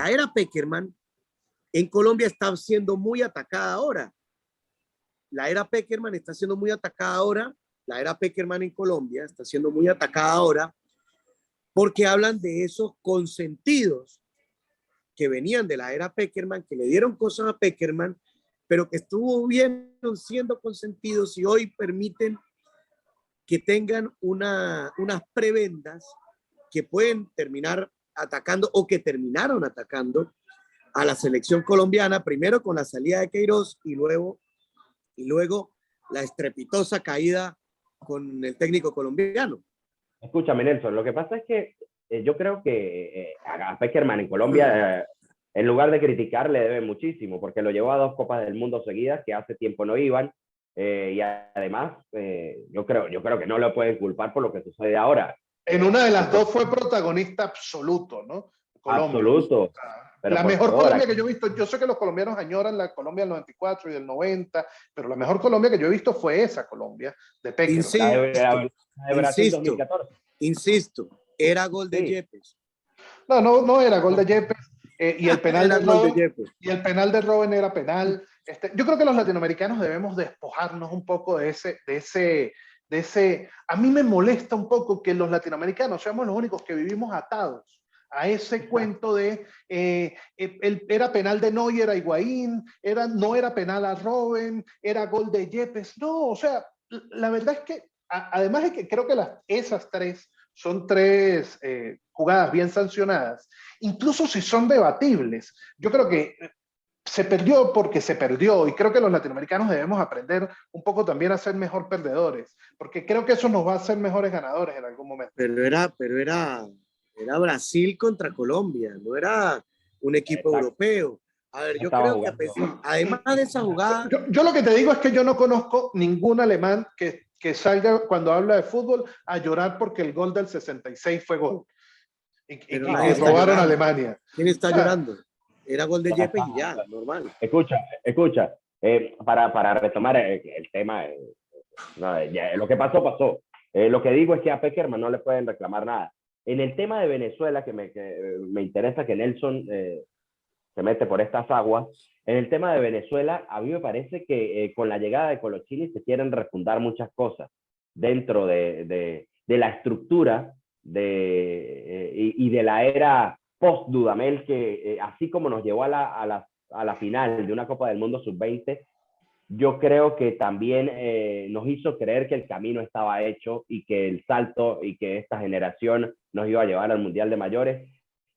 la era Pekerman en Colombia está siendo muy atacada ahora. La era Pekerman está siendo muy atacada ahora. La era Pekerman en Colombia está siendo muy atacada ahora porque hablan de esos consentidos que venían de la era Pekerman, que le dieron cosas a Pekerman, pero que estuvo bien siendo consentidos y hoy permiten que tengan unas prebendas que pueden terminar atacando o que terminaron atacando a la selección colombiana, primero con la salida de Queiroz y luego la estrepitosa caída con el técnico colombiano. Escúchame, Nelson, lo que pasa es que yo creo que a Pekerman en Colombia, en lugar de criticar, le debe muchísimo, porque lo llevó a 2 Copas del Mundo seguidas que hace tiempo no iban, y además yo creo que no lo pueden culpar por lo que sucede ahora. En una de las dos fue protagonista absoluto, ¿no? Colombia. Absoluto. Pero la mejor Colombia que yo he visto, yo sé que los colombianos añoran la Colombia del 94 y del 90, pero la mejor Colombia que yo he visto fue esa Colombia de Pekerman. La de Brasil 2014. Insisto, era gol de Yepes. No era gol de Yepes. Y el penal de Robben, y el penal de Robben era penal. Yo creo que los latinoamericanos debemos despojarnos un poco de ese. A mí me molesta un poco que los latinoamericanos seamos los únicos que vivimos atados a ese cuento de era penal de Neuer a Higuaín, no era penal a Robben, era gol de Yepes. No, o sea, la verdad es que además de que creo que esas 3 son 3 jugadas bien sancionadas, incluso si son debatibles. Yo creo que se perdió porque se perdió, y creo que los latinoamericanos debemos aprender un poco también a ser mejor perdedores, porque creo que eso nos va a hacer mejores ganadores en algún momento. Pero era Brasil contra Colombia, no era un equipo europeo. A ver, yo creo que además de esa jugada... Yo lo que te digo es que yo no conozco ningún alemán que salga cuando habla de fútbol a llorar porque el gol del 66 fue gol. Y que robaron a Alemania. ¿Quién está llorando? Era gol de Yepes y ya, normal. Escucha. Para retomar el tema, lo que pasó. Lo que digo es que a Pekerman no le pueden reclamar nada. En el tema de Venezuela, que me interesa que Nelson se mete por estas aguas, en el tema de Venezuela, a mí me parece que con la llegada de Colochini se quieren refundar muchas cosas dentro de la estructura y de la era post-Dudamel, que así como nos llevó a la final de una Copa del Mundo Sub-20, yo creo que también nos hizo creer que el camino estaba hecho y que el salto y que esta generación nos iba a llevar al Mundial de Mayores,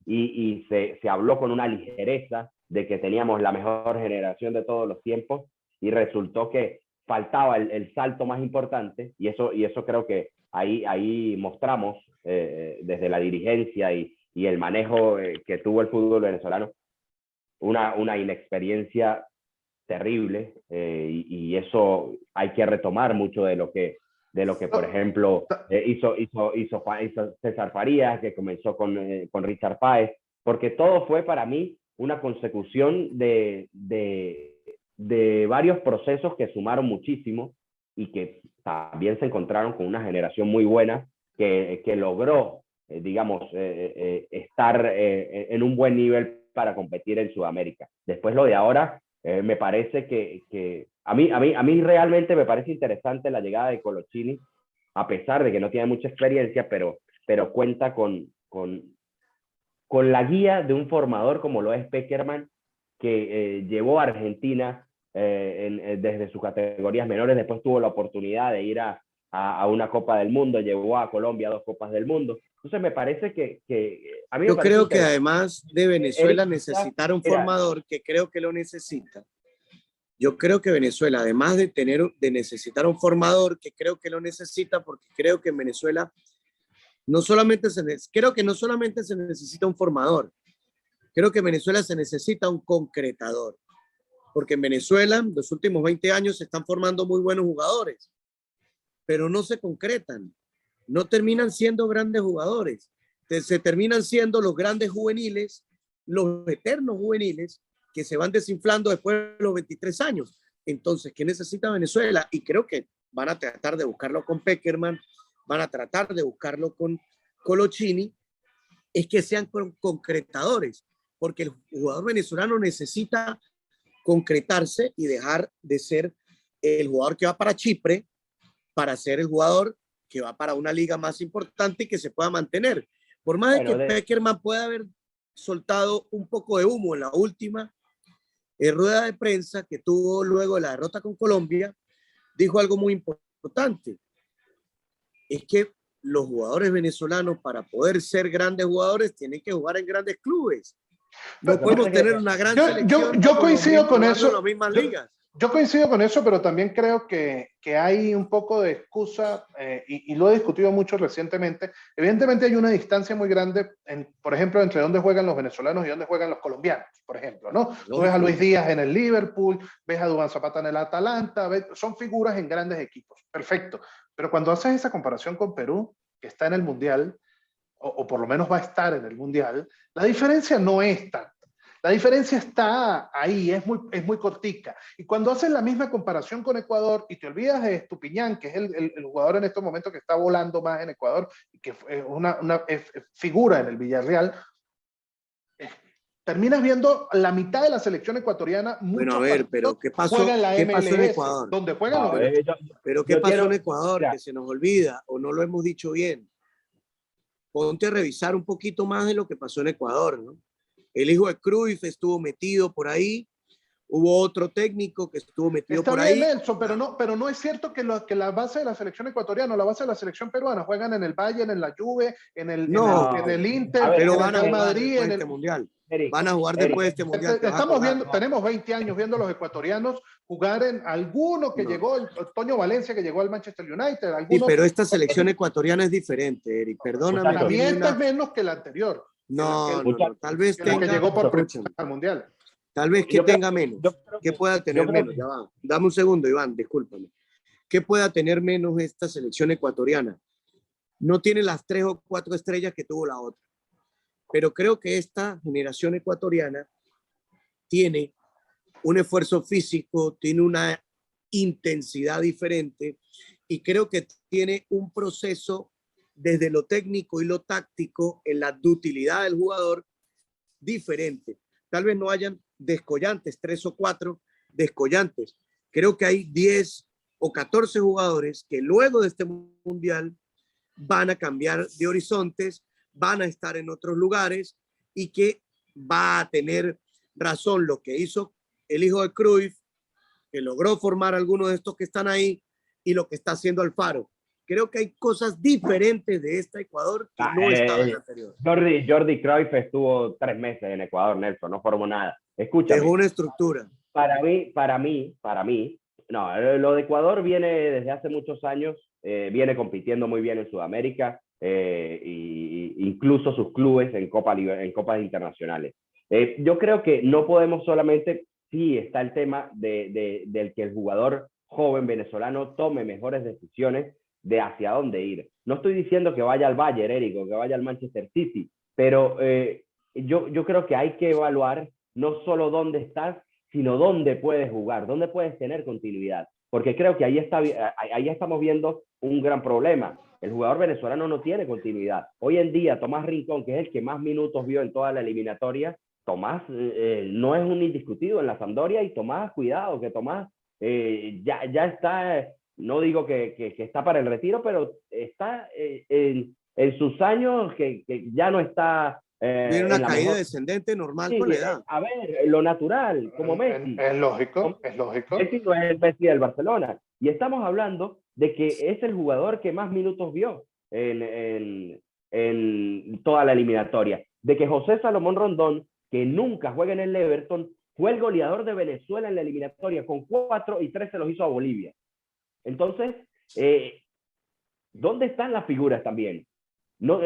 y se habló con una ligereza de que teníamos la mejor generación de todos los tiempos, y resultó que faltaba el salto más importante, y eso creo que ahí mostramos desde la dirigencia y el manejo que tuvo el fútbol venezolano una inexperiencia terrible, y eso hay que retomar mucho de lo que por ejemplo hizo César Farías, que comenzó con Richard Páez, porque todo fue para mí una consecución de varios procesos que sumaron muchísimo y que también se encontraron con una generación muy buena que logró estar en un buen nivel para competir en Sudamérica. Después lo de ahora, me parece que a mí realmente me parece interesante la llegada de Colochini, a pesar de que no tiene mucha experiencia, pero cuenta con la guía de un formador como lo es Pekerman, que llevó a Argentina desde sus categorías menores, después tuvo la oportunidad de ir a una Copa del Mundo, llevó a Colombia a 2 Copas del Mundo. Entonces me parece que a mí yo creo que además de Venezuela necesitar un formador, que creo que lo necesita. Yo creo que Venezuela, además de necesitar un formador, que creo que lo necesita, porque creo que en Venezuela creo que no solamente se necesita un formador, creo que en Venezuela se necesita un concretador, porque en Venezuela en los últimos 20 años se están formando muy buenos jugadores, pero no se concretan, no terminan siendo grandes jugadores, se terminan siendo los grandes juveniles, los eternos juveniles, que se van desinflando después de los 23 años. Entonces, ¿qué necesita Venezuela? Y creo que van a tratar de buscarlo con Pekerman, van a tratar de buscarlo con Colochini, es que sean concretadores, porque el jugador venezolano necesita concretarse y dejar de ser el jugador que va para Chipre para ser el jugador que va para una liga más importante y que se pueda mantener. Por más de que Pekerman pueda haber soltado un poco de humo en la última rueda de prensa que tuvo luego de la derrota con Colombia, dijo algo muy importante. Es que los jugadores venezolanos, para poder ser grandes jugadores, tienen que jugar en grandes clubes. No podemos tener una gran selección. Yo coincido con eso. En las mismas ligas. Yo coincido con eso, pero también creo que hay un poco de excusa, y lo he discutido mucho recientemente. Evidentemente hay una distancia muy grande, por ejemplo, entre dónde juegan los venezolanos y dónde juegan los colombianos, por ejemplo, ¿no? Tú ves a Luis Díaz en el Liverpool, ves a Duván Zapata en el Atalanta, son figuras en grandes equipos, perfecto. Pero cuando haces esa comparación con Perú, que está en el Mundial, o por lo menos va a estar en el Mundial, la diferencia no es tanta. La diferencia está ahí, es muy cortica. Y cuando haces la misma comparación con Ecuador y te olvidas de Estupiñán, que es el jugador en estos momentos que está volando más en Ecuador y que es una figura en el Villarreal, terminas viendo la mitad de la selección ecuatoriana. Bueno, a ver, pero ¿qué pasó en Ecuador? Donde juegan pero ¿qué pasó en Ecuador? Que se nos olvida o no lo hemos dicho bien. Ponte a revisar un poquito más de lo que pasó en Ecuador, ¿no? El hijo de Cruyff estuvo metido por ahí. Hubo otro técnico que estuvo metido por ahí. Está bien, Nelson, pero no es cierto que la base de la selección ecuatoriana, la base de la selección peruana, juegan en el Bayern, en la Juve, en el Inter, pero en el Madrid, en el Mundial. Van a jugar después de este Mundial. Estamos viendo, tenemos 20 años viendo a los ecuatorianos jugar en alguno que llegó, el Toño Valencia que llegó al Manchester United. Sí, pero esta selección ecuatoriana es diferente, Eric. Perdóname. También esta es menos que la anterior. No, tal vez tenga. Que llegó por primera al Mundial. Tal vez que tenga menos. Que pueda tener menos. Ya va. Dame un segundo, Iván, discúlpame. ¿Qué pueda tener menos esta selección ecuatoriana? No tiene las 3 o 4 estrellas que tuvo la otra. Pero creo que esta generación ecuatoriana tiene un esfuerzo físico, tiene una intensidad diferente y creo que tiene un proceso desde lo técnico y lo táctico en la dutilidad del jugador diferente. Tal vez no hayan descollantes, 3 o 4 descollantes. Creo que hay 10 o 14 jugadores que luego de este mundial van a cambiar de horizontes, van a estar en otros lugares y que va a tener razón lo que hizo el hijo de Cruyff, que logró formar algunos de estos que están ahí, y lo que está haciendo Alfaro. Creo que hay cosas diferentes de este Ecuador que no estaban en el anterior. Jordi Cruyff estuvo 3 meses en Ecuador, Nelson, no formó nada. Escúchame. Dejó una estructura. Para mí, no, lo de Ecuador viene desde hace muchos años, viene compitiendo muy bien en Sudamérica, y incluso sus clubes en copas internacionales. Yo creo que no podemos solamente, sí está el tema del que el jugador joven venezolano tome mejores decisiones de hacia dónde ir. No estoy diciendo que vaya al Bayern, Eric, o que vaya al Manchester City, pero yo creo que hay que evaluar no solo dónde estás, sino dónde puedes jugar, dónde puedes tener continuidad. Porque creo que ahí estamos viendo un gran problema. El jugador venezolano no tiene continuidad. Hoy en día, Tomás Rincón, que es el que más minutos vio en toda la eliminatoria, Tomás no es un indiscutido en la Sampdoria, y Tomás, cuidado, que Tomás ya está, no digo que está para el retiro, pero está en sus años que ya no está... Tiene una caída descendente normal, sí, con la edad. A ver, lo natural, como Messi. Es lógico. Messi no es el Messi del Barcelona. Y estamos hablando de que es el jugador que más minutos vio en toda la eliminatoria. De que José Salomón Rondón, que nunca juega en el Everton, fue el goleador de Venezuela en la eliminatoria, con 4 y 3 se los hizo a Bolivia. Entonces, ¿dónde están las figuras también? No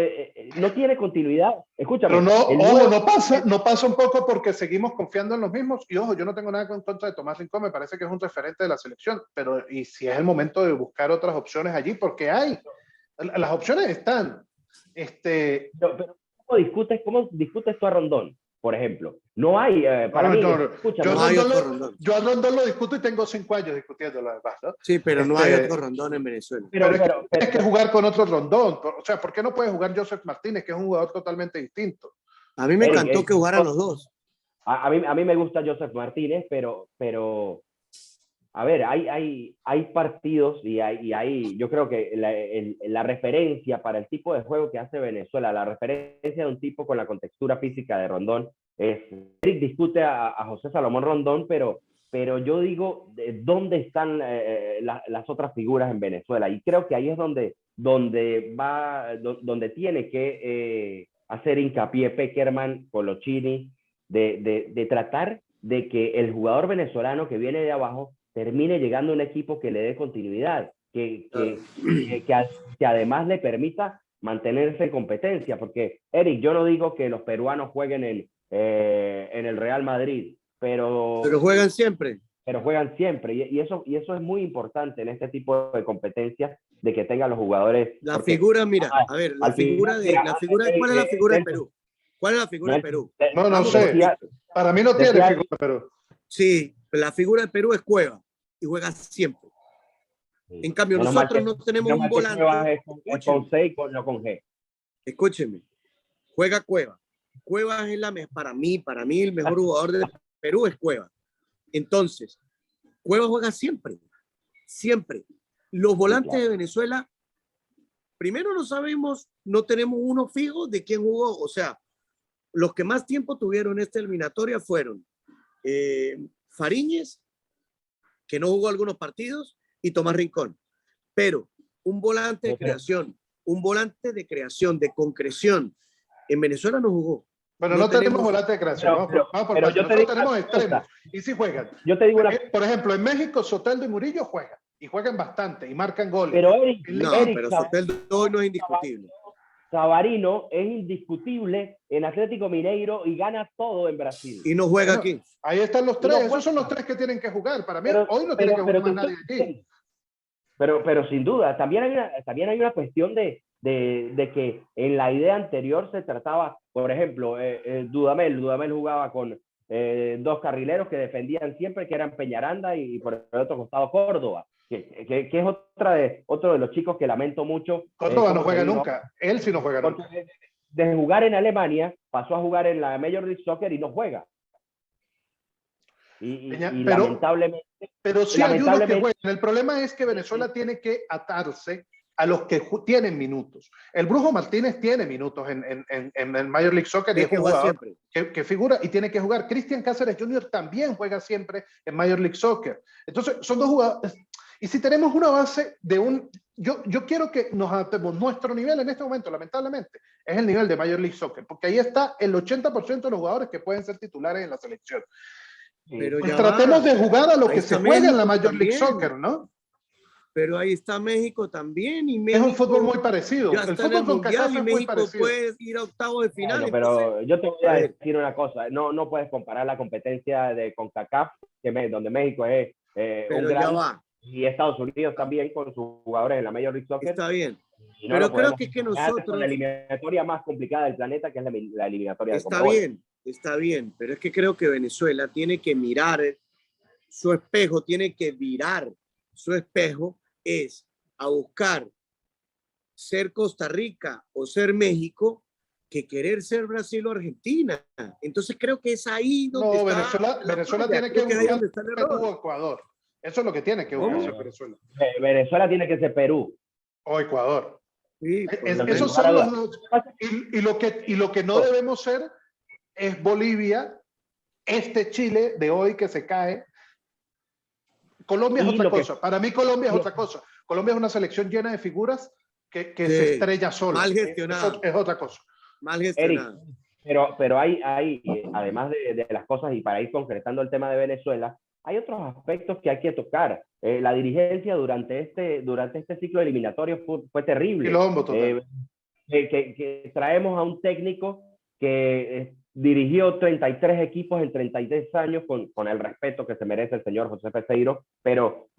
tiene continuidad. Escúchame. Pero no pasa un poco porque seguimos confiando en los mismos. Y ojo, yo no tengo nada en contra de Tomás Rincón, me parece que es un referente de la selección, pero y si es el momento de buscar otras opciones allí, porque las opciones están. Pero ¿cómo discutes tú a Rondón, por ejemplo? No hay, para mí, yo a Rondón lo discuto y tengo 5 años discutiéndolo además, ¿no? Sí, pero no hay otro Rondón en Venezuela. Pero tienes que jugar con otro Rondón. O sea, ¿por qué no puede jugar Joseph Martínez, que es un jugador totalmente distinto? A mí me Eric, encantó que jugaran los dos. A mí me gusta Joseph Martínez, pero a ver, hay partidos y yo creo que la referencia para el tipo de juego que hace Venezuela, la referencia de un tipo con la contextura física de Rondón, Eric discute a José Salomón Rondón, pero yo digo, ¿dónde están las otras figuras en Venezuela? Y creo que ahí es donde tiene que hacer hincapié Pekerman, Colochini, de tratar de que el jugador venezolano que viene de abajo termine llegando a un equipo que le dé continuidad, que además le permita mantenerse en competencia, porque Eric, yo no digo que los peruanos jueguen en el Real Madrid, pero juegan siempre. Pero juegan siempre, y eso es muy importante en este tipo de competencias, de que tengan los jugadores. La figura, mira, a ver, ¿cuál es la figura de Perú? ¿Cuál es la figura de Perú? No sé. Para mí no tiene figura, pero... Sí, la figura de Perú es Cueva y juega siempre. Sí. En cambio, nosotros no tenemos un volante. Con C y no con G. Escúcheme, juega Cueva. Cueva es para mí el mejor jugador de Perú es Cueva. Entonces, Cueva juega siempre. Los volantes de Venezuela, primero no sabemos, no tenemos uno fijo de quién jugó. O sea, los que más tiempo tuvieron esta eliminatoria fueron Fariñez, que no jugó algunos partidos, y Tomás Rincón. Pero un volante de creación, de concreción, en Venezuela no jugó. Bueno, no tenemos volante de creación. Pero nosotros tenemos extremos. Y sí juegan. Yo te digo por ejemplo, en México, Soteldo y Murillo juegan. Y juegan bastante y marcan goles. Pero Eric, pero Soteldo hoy no es indiscutible. Savarino es indiscutible en Atlético Mineiro y gana todo en Brasil. Y no juega aquí. Ahí están los tres. Esos son los tres que tienen que jugar. Para mí, hoy no tiene que jugar más nadie aquí. Pero sin duda, también hay una cuestión de que en la idea anterior se trataba, por ejemplo, Dudamel jugaba con dos carrileros que defendían siempre, que eran Peñaranda y por el otro costado Córdoba, que es otro de los chicos que lamento mucho. Córdoba no juega nunca, él sí no juega nunca. De jugar en Alemania, pasó a jugar en la Major League Soccer y no juega. Y lamentablemente... Pero sí hay unos que juegan. El problema es que Venezuela tiene que atarse a los que tienen minutos. El Brujo Martínez tiene minutos en el Major League Soccer y es un jugador que figura y tiene que jugar. Cristian Cáceres Jr. también juega siempre en Major League Soccer. Entonces, son dos jugadores. Y si tenemos una base de un... Yo quiero que nos adaptemos. Nuestro nivel en este momento, lamentablemente, es el nivel de Major League Soccer, porque ahí está el 80% de los jugadores que pueden ser titulares en la selección. Pero pues tratemos de jugar a lo que se juega en la Major League Soccer, ¿no? Pero ahí está México también. Y México, es un fútbol muy parecido. El fútbol con CACAF es muy parecido. Puede ir a octavos de final. Bueno, pero yo te voy a decir una cosa. No puedes comparar la competencia de CONCACAF, donde México es un gran... Y Estados Unidos también con sus jugadores en la Major League Soccer. Está bien. Pero creo que es que nosotros... La eliminatoria más complicada del planeta, que es la eliminatoria de Conmebol. Está bien. Pero es que creo que Venezuela tiene que mirar su espejo, tiene que virar su espejo es a buscar ser Costa Rica o ser México que querer ser Brasil o Argentina. Entonces creo que es ahí donde Venezuela tiene que buscar Ecuador. Eso es lo que tiene que buscar Venezuela. Venezuela tiene que ser Perú. O Ecuador. Sí, esos son los dos. Y lo que no debemos ser es Bolivia, Chile de hoy que se cae. Colombia es otra cosa. Para mí Colombia es otra cosa. Colombia es una selección llena de figuras que se estrella sola. Mal gestionada. Es otra cosa. Mal gestionada. Pero hay además de las cosas, y para ir concretando el tema de Venezuela, hay otros aspectos que hay que tocar. La dirigencia durante este ciclo eliminatorio fue terrible. Que traemos a un técnico que dirigió 33 equipos en 33 años con el respeto que se merece el señor José Peseiro, pero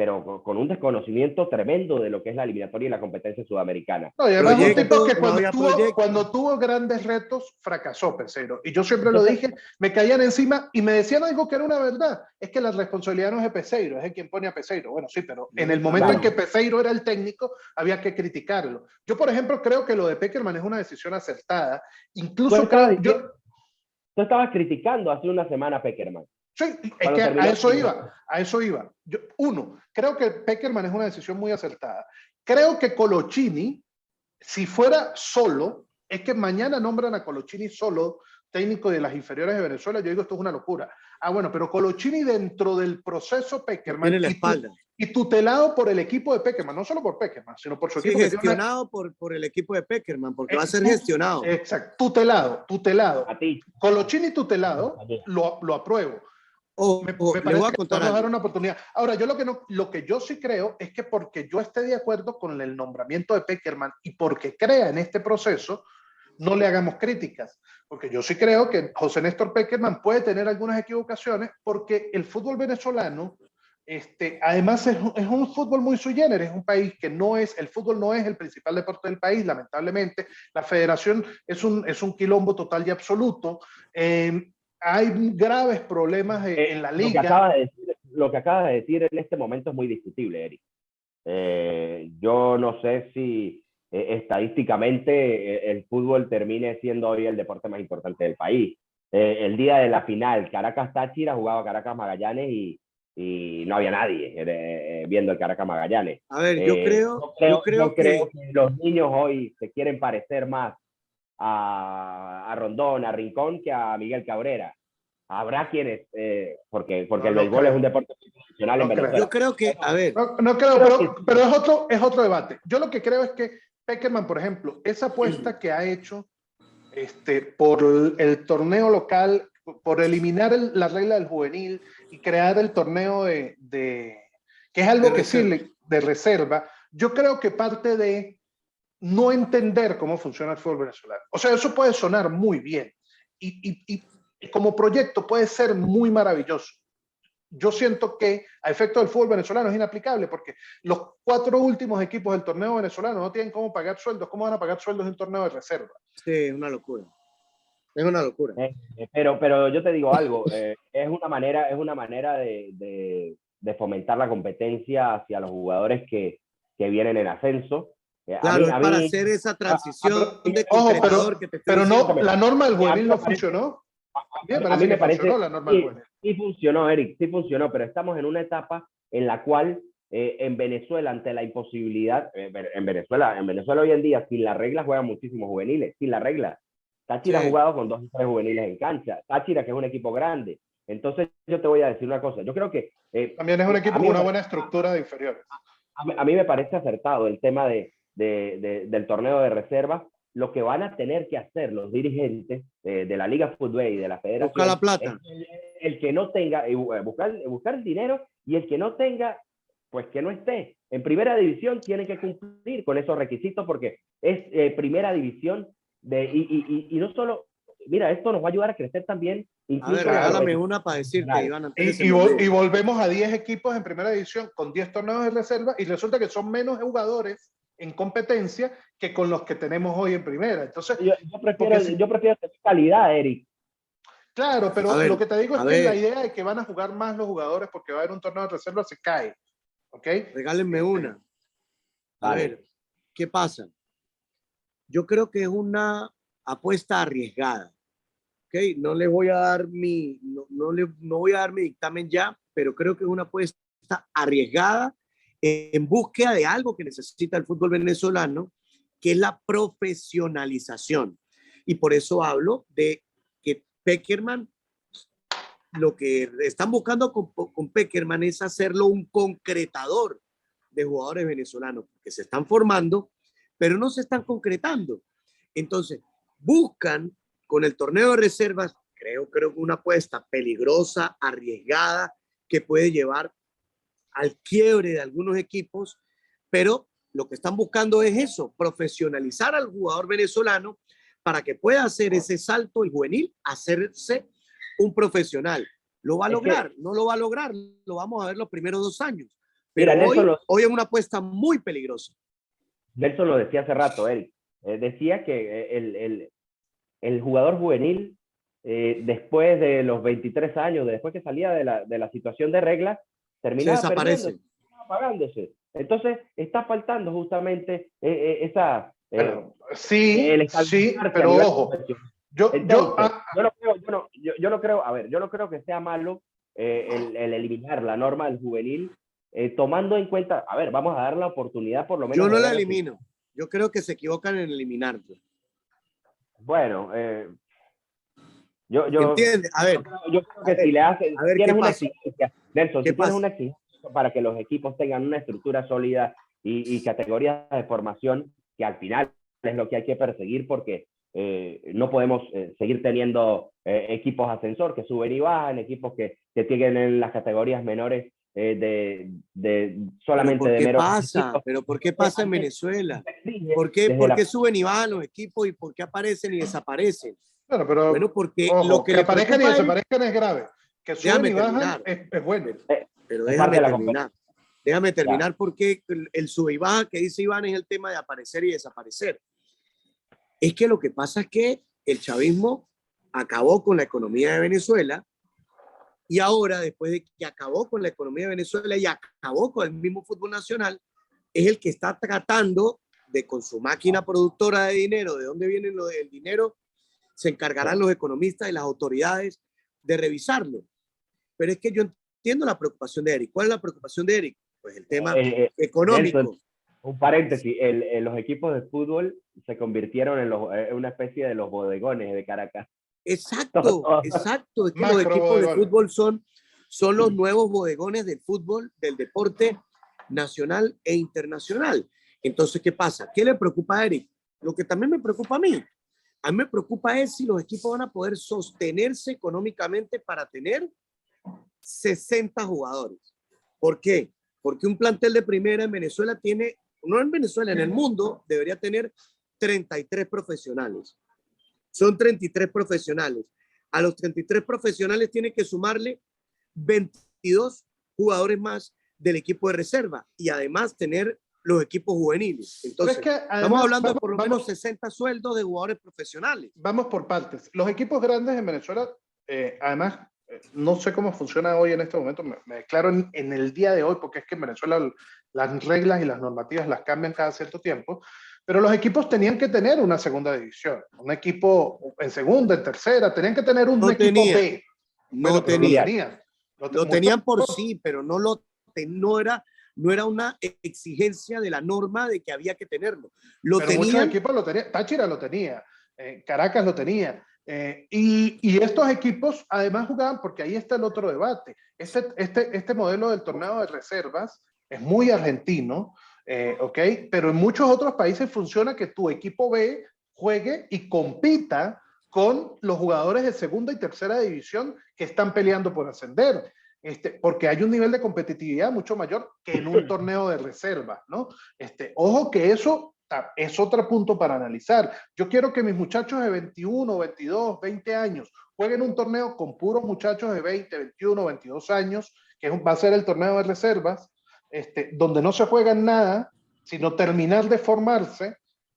con un desconocimiento tremendo de lo que es la eliminatoria y la competencia sudamericana. No, y además un tipo que cuando tuvo grandes retos fracasó, Peseiro. Y yo siempre lo dije, me caían encima y me decían algo que era una verdad, es que la responsabilidad no es de Peseiro, es de quien pone a Peseiro. Bueno, sí, pero en el momento en que Peseiro era el técnico, había que criticarlo. Yo, por ejemplo, creo que lo de Pekerman es una decisión acertada. Incluso Tú estabas criticando hace una semana a Pekerman. Sí, es que a eso iba. Creo que Pekerman es una decisión muy acertada. Creo que Colochini, si fuera solo, es que mañana nombran a Colochini solo, técnico de las inferiores de Venezuela, yo digo, esto es una locura. Bueno, pero Colochini dentro del proceso Pekerman tiene la espalda. Y tutelado por el equipo de Pekerman, no solo por Pekerman, sino por su equipo. Gestionado por el equipo de Pekerman, porque va a ser gestionado. Exacto, tutelado. A ti. Colochini tutelado, lo apruebo. Me parece voy a contar que nos dar una oportunidad. Ahora, yo lo que yo sí creo es que porque yo esté de acuerdo con el nombramiento de Pekerman y porque crea en este proceso, no le hagamos críticas. Porque yo sí creo que José Néstor Pekerman puede tener algunas equivocaciones porque el fútbol venezolano, además es un fútbol muy sui generis, es un país que el fútbol no es el principal deporte del país, lamentablemente. La federación es un quilombo total y absoluto. Hay graves problemas en la liga. Lo que acabas de decir en este momento es muy discutible, Eric. Yo no sé si estadísticamente el fútbol termine siendo hoy el deporte más importante del país. El día de la final, Caracas-Táchira, jugaba Caracas-Magallanes y no había nadie viendo el Caracas-Magallanes. A ver, yo creo que los niños hoy se quieren parecer más a Rondón, a Rincón, que a Miguel Cabrera. Habrá quienes, porque el béisbol es un deporte profesional en Venezuela. Yo creo que, a ver. No creo, pero es otro debate. Yo lo que creo es que Pekerman, por ejemplo, esa apuesta que ha hecho por el torneo local, por eliminar la regla del juvenil y crear el torneo que es algo que sí, de reserva, yo creo que parte de no entender cómo funciona el fútbol venezolano. O sea, eso puede sonar muy bien y como proyecto puede ser muy maravilloso. Yo siento que a efecto del fútbol venezolano es inaplicable porque los 4 últimos equipos del torneo venezolano no tienen cómo pagar sueldos. ¿Cómo van a pagar sueldos en un torneo de reserva? Sí, es una locura. Es una locura. Pero yo te digo algo, es una manera de fomentar la competencia hacia los jugadores que vienen en ascenso. Claro, es para hacer esa transición de concretador que te estoy diciendo. No, la norma del juvenil no funcionó. A mí me parece sí funcionó, Eric, sí funcionó, pero estamos en una etapa en la cual en Venezuela, ante la imposibilidad, en Venezuela hoy en día, sin la regla juegan muchísimos juveniles, sin la regla. Táchira ha jugado con 2 o 3 juveniles en cancha. Táchira, que es un equipo grande. Entonces, yo te voy a decir una cosa. Yo creo que... también es un equipo con una buena estructura de inferiores. A mí me parece acertado el tema del torneo de reserva. Lo que van a tener que hacer los dirigentes de la Liga Fútbol y de la Federación... Buscar la plata. El que no tenga... buscar el dinero y el que no tenga, pues que no esté. En primera división tienen que cumplir con esos requisitos porque es primera división. Y no solo, mira, esto nos va a ayudar a crecer también. A ver, regálame una para decirte, Iván. Y volvemos a 10 equipos en primera división con 10 torneos de reserva y resulta que son menos jugadores en competencia que con los que tenemos hoy en primera. Entonces, yo prefiero tener calidad, Eric. Claro, pero lo que te digo es que la idea de que van a jugar más los jugadores porque va a haber un torneo de reserva se cae. ¿Ok? Regálenme una. A ver, ¿qué pasa? Yo creo que es una apuesta arriesgada. ¿Okay? No le voy a dar no voy a dar mi dictamen ya, pero creo que es una apuesta arriesgada en búsqueda de algo que necesita el fútbol venezolano, que es la profesionalización. Y por eso hablo de que Pekerman, lo que están buscando con Pekerman es hacerlo un concretador de jugadores venezolanos que se están formando, pero no se están concretando. Entonces, buscan con el torneo de reservas, creo que una apuesta peligrosa, arriesgada, que puede llevar al quiebre de algunos equipos, pero lo que están buscando es eso, profesionalizar al jugador venezolano para que pueda hacer ese salto, el juvenil, hacerse un profesional. ¿Lo va a lograr? No lo va a lograr, lo vamos a ver los primeros 2 años. Pero hoy es una apuesta muy peligrosa. Nelson lo decía hace rato, Eric. Decía que el jugador juvenil, después de los 23 años, después que salía de la situación de reglas, terminaba perdiendo, apagándose. Entonces, está faltando justamente esa... sí, pero ojo, Yo no creo, a ver, yo no creo que sea malo el eliminar la norma del juvenil, tomando en cuenta, a ver, vamos a dar la oportunidad por lo menos. Yo no de la ver elimino. Yo creo que se equivocan en eliminarla. Bueno, yo ¿Entiendes? A ver, yo creo que si le haces, a ver tienes qué una pasa. exigencia, Nelson, ¿Qué si tienes pasa? una exigencia para que los equipos tengan una estructura sólida y categorías de formación, que al final es lo que hay que perseguir, porque no podemos seguir teniendo equipos ascensor que suben y bajan, equipos que tienen en las categorías menores solamente de meros requisitos. ¿Pero por qué pasa en Venezuela? ¿Por Desde qué suben y bajan los equipos y por qué aparecen y desaparecen? Bueno, pero Bueno, porque ojo, lo que le aparezcan y preocupa a Eric, desaparezcan es grave. Que suben y bajan es bueno. pero es parte déjame de la terminar. Déjame terminar Ya. porque el sube y baja que dice Iván es el tema de aparecer y desaparecer. Es que lo que pasa es que el chavismo acabó con la economía de Venezuela y ahora, después de que acabó con la economía de Venezuela y acabó con el mismo fútbol nacional, es el que está tratando de, con su máquina productora de dinero, de dónde viene el dinero, se encargarán los economistas y las autoridades de revisarlo. Pero es que yo entiendo la preocupación de Eric. ¿Cuál es la preocupación de Eric? Pues el tema económico. Nelson, un paréntesis, los equipos de fútbol se convirtieron en una especie de los bodegones de Caracas. Exacto, exacto. Es que los equipos de fútbol son los nuevos bodegones del fútbol, del deporte nacional e internacional. Entonces, ¿qué pasa? ¿Qué le preocupa a Eric? Lo que también me preocupa a mí me preocupa es si los equipos van a poder sostenerse económicamente para tener 60 jugadores. ¿Por qué? Porque un plantel de primera en Venezuela tiene, no en Venezuela, en el mundo, debería tener 33 profesionales. Son 33 profesionales. A los 33 profesionales tiene que sumarle 22 jugadores más del equipo de reserva y además tener los equipos juveniles. Entonces, es que además, estamos hablando de por lo menos 60 sueldos de jugadores profesionales. Vamos por partes. Los equipos grandes en Venezuela, además, no sé cómo funciona hoy en este momento, me declaro en el día de hoy, porque es que en Venezuela las reglas y las normativas las cambian cada cierto tiempo, pero los equipos tenían que tener una segunda división, un equipo en segunda, en tercera, tenían que tener un equipo B. No tenían. Lo tenían por sí, pero no era una exigencia de la norma de que había que tenerlo. Pero muchos equipos lo tenían. Táchira lo tenía, Caracas lo tenía. Y estos equipos además jugaban, porque ahí está el otro debate. Este modelo del torneo de reservas es muy argentino, ¿ok? Pero en muchos otros países funciona que tu equipo B juegue y compita con los jugadores de segunda y tercera división que están peleando por ascender. Porque hay un nivel de competitividad mucho mayor que en un torneo de reserva, ¿no? Ojo que eso es otro punto para analizar. Yo quiero que mis muchachos de 21, 22, 20 años jueguen un torneo con puros muchachos de 20, 21, 22 años, que va a ser el torneo de reservas, donde no se juegan nada, sino terminar de formarse,